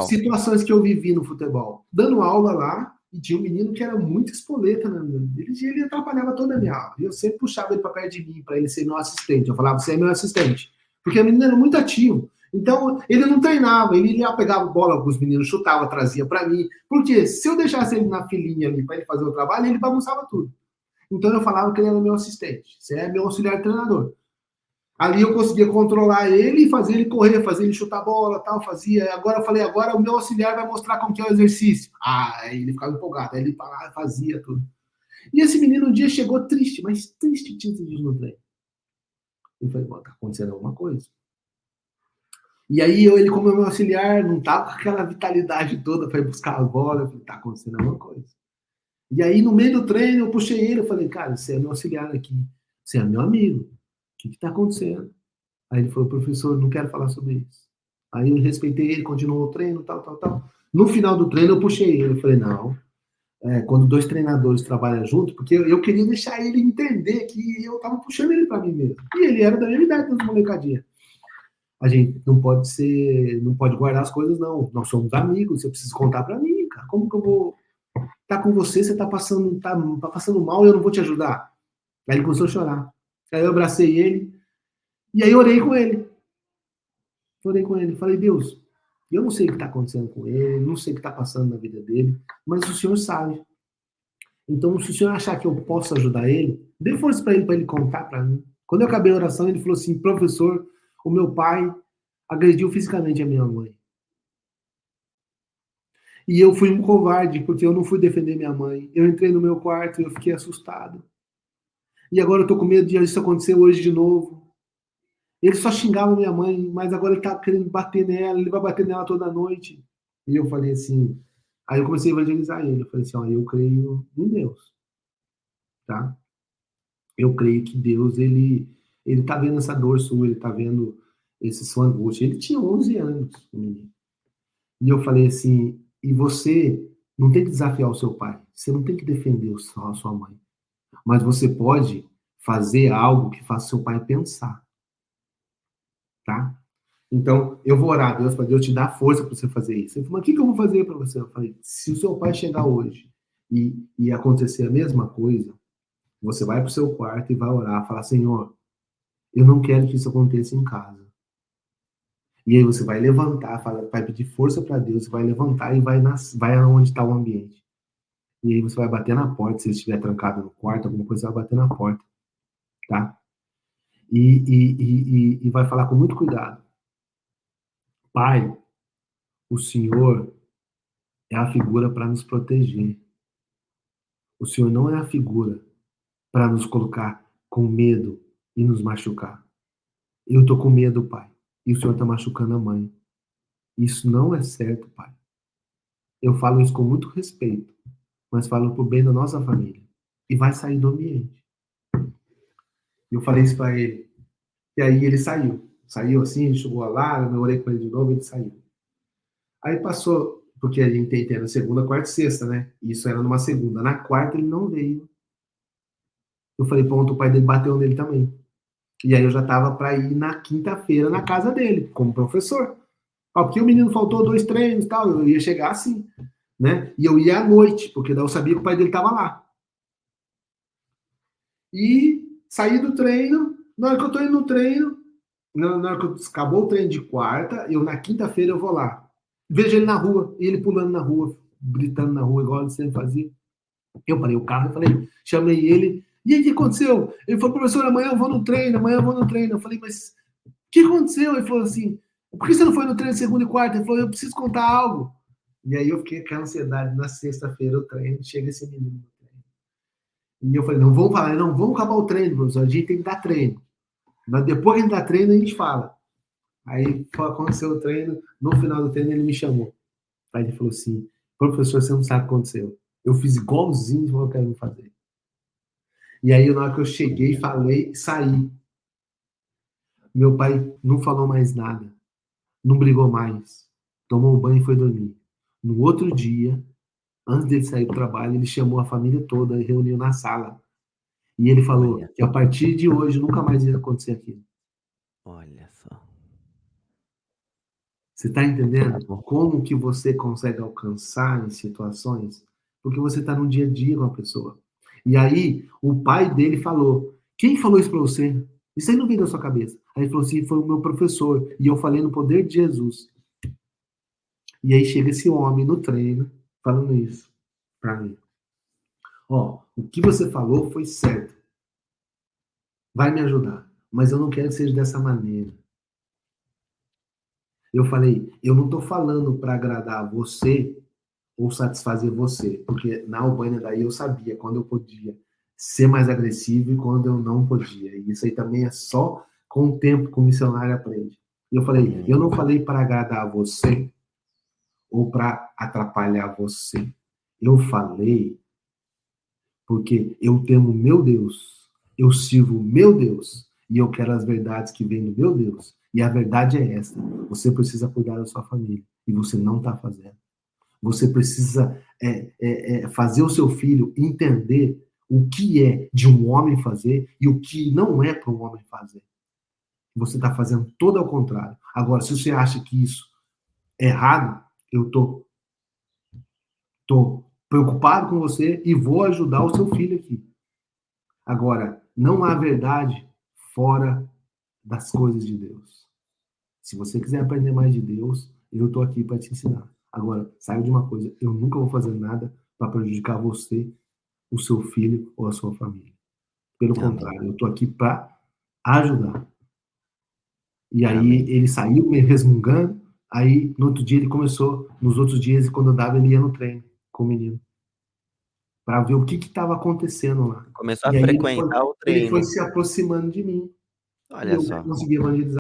Situações que eu vivi no futebol. Dando aula lá, e tinha um menino que era muito espoleta, né? Ele atrapalhava toda a minha aula. E eu sempre puxava ele para perto de mim, para ele ser meu assistente. Eu falava, você é meu assistente. Porque o menino era muito ativo. Então, ele não treinava, ele ia pegar a bola com os meninos, chutava, trazia para mim. Porque se eu deixasse ele na filinha ali para ele fazer o trabalho, ele bagunçava tudo. Então, eu falava que ele era meu assistente. Você é meu auxiliar treinador. Ali eu conseguia controlar ele, fazer ele correr, fazer ele chutar a bola, tal, fazia. Agora eu falei, agora o meu auxiliar vai mostrar como que é o exercício. Aí ele ficava empolgado, aí ele fazia tudo. E esse menino um dia chegou triste, mas triste, tinha no treino. Eu falei, tá acontecendo alguma coisa. E aí ele, como meu auxiliar, não tava com aquela vitalidade toda para ir buscar a bola, eu falei, tá acontecendo alguma coisa. E aí no meio do treino eu puxei ele, eu falei, cara, você é meu auxiliar aqui, você é meu amigo, o que tá acontecendo? Aí ele falou, professor, não quero falar sobre isso. Aí eu respeitei ele, continuou o treino, tal. No final do treino eu puxei ele, eu falei, não, quando dois treinadores trabalham junto, porque eu queria deixar ele entender que eu tava puxando ele para mim mesmo. E ele era da minha idade, das molecadinhas. A gente não pode guardar as coisas, não. Nós somos amigos, você precisa contar para mim, cara. Como que eu vou estar com você, você tá passando mal e eu não vou te ajudar? Aí ele começou a chorar. Aí eu abracei ele, e aí orei com ele. Falei, Deus, eu não sei o que está acontecendo com ele, não sei o que está passando na vida dele, mas o Senhor sabe. Então, se o Senhor achar que eu posso ajudar ele, dê força para ele contar para mim. Quando eu acabei a oração, ele falou assim, professor, o meu pai agrediu fisicamente a minha mãe. E eu fui um covarde, porque eu não fui defender minha mãe. Eu entrei no meu quarto e eu fiquei assustado. E agora eu tô com medo de isso acontecer hoje de novo. Ele só xingava minha mãe, mas agora ele tá querendo bater nela, ele vai bater nela toda noite. E eu falei assim, aí eu comecei a evangelizar ele. Eu falei assim, ó, eu creio em Deus, tá? Eu creio que Deus, ele tá vendo essa dor sua, ele tá vendo esse sua angústia. Ele tinha 11 anos, menino. E eu falei assim, e você não tem que desafiar o seu pai, você não tem que defender a sua mãe, mas você pode fazer algo que faça seu pai pensar, tá? Então, eu vou orar a Deus para Deus te dar força para você fazer isso. Ele falou, mas o que eu vou fazer para você? Eu falei, se o seu pai chegar hoje e acontecer a mesma coisa, você vai para o seu quarto e vai orar, falar, Senhor, eu não quero que isso aconteça em casa. E aí você vai levantar, vai pedir força para Deus, vai levantar e vai aonde está o ambiente. E aí você vai bater na porta, se ele estiver trancado no quarto, alguma coisa, você vai bater na porta, tá? E vai falar com muito cuidado. Pai, o Senhor é a figura para nos proteger. O Senhor não é a figura para nos colocar com medo e nos machucar. Eu tô com medo, pai. E o Senhor tá machucando a mãe. Isso não é certo, pai. Eu falo isso com muito respeito, mas falo pro bem da nossa família. E vai sair do ambiente. Eu falei isso para ele. E aí ele saiu. Saiu assim, ele chegou lá, eu orei com ele de novo, ele saiu. Aí passou, porque a gente tem na segunda, quarta e sexta, né? Isso era numa segunda. Na quarta ele não veio. Eu falei, pronto, o pai dele bateu nele também. E aí eu já tava para ir na quinta-feira na casa dele, como professor. Porque o menino faltou 2 treinos e tal, eu ia chegar assim, né? E eu ia à noite, porque daí eu sabia que o pai dele tava lá. E saí do treino, na hora que eu tô indo no treino, na hora que acabou o treino de quarta, eu na quinta-feira eu vou lá. Vejo ele na rua, e ele pulando na rua, gritando na rua, igual ele sempre fazia. Eu parei o carro e falei, chamei ele, e aí o que aconteceu? Ele falou, professor, amanhã eu vou no treino, amanhã eu vou no treino. Eu falei, mas o que aconteceu? Ele falou assim, por que você não foi no treino segunda e quarta? Ele falou, eu preciso contar algo. E aí eu fiquei com aquela ansiedade, na sexta-feira o treino, chega esse menino no treino. E eu falei, não vamos falar, não, vamos acabar o treino, professor, a gente tem que dar treino. Mas depois que a gente dá treino, a gente fala. Aí aconteceu o treino, no final do treino ele me chamou. Aí ele falou assim, professor, você não sabe o que aconteceu. Eu fiz igualzinho o que eu quero fazer. E aí, na hora que eu cheguei, falei, saí. Meu pai não falou mais nada. Não brigou mais. Tomou um banho e foi dormir. No outro dia, antes dele sair do trabalho, ele chamou a família toda e reuniu na sala. E ele falou que a partir de hoje nunca mais ia acontecer aquilo. Olha só. Você está entendendo bom. como que você consegue alcançar em situações? Porque você está no dia a dia com a pessoa. E aí, o pai dele falou: quem falou isso para você? Isso aí não veio da sua cabeça. Aí ele falou assim: foi o meu professor. E eu falei no poder de Jesus. E aí chega esse homem no treino falando isso para mim. Ó, o que você falou foi certo. Vai me ajudar. Mas eu não quero que seja dessa maneira. Eu falei, eu não estou falando para agradar você ou satisfazer você, porque na Albânia daí eu sabia quando eu podia ser mais agressivo e quando eu não podia. E isso aí também é só com o tempo que o missionário aprende. E eu falei, eu não falei para agradar você ou para atrapalhar você. Eu falei porque eu temo meu Deus, eu sirvo o meu Deus e eu quero as verdades que vêm do meu Deus. E a verdade é esta: você precisa cuidar da sua família e você não está fazendo. Você precisa fazer o seu filho entender o que é de um homem fazer e o que não é para um homem fazer. Você está fazendo todo ao contrário. Agora, se você acha que isso é errado, eu tô preocupado com você e vou ajudar o seu filho aqui. Agora, não há verdade fora das coisas de Deus. Se você quiser aprender mais de Deus, eu estou aqui para te ensinar. Agora, saiba de uma coisa, eu nunca vou fazer nada para prejudicar você, o seu filho ou a sua família. Pelo Amém. contrário, eu estou aqui para ajudar. E aí Amém. ele saiu me resmungando, aí no outro dia ele começou, nos outros dias, quando eu dava, ele ia no treino com o menino, para ver o que estava acontecendo lá. Começou a E aí frequentar o ele foi treino. se aproximando de mim, e Olha eu só. consegui evangelizar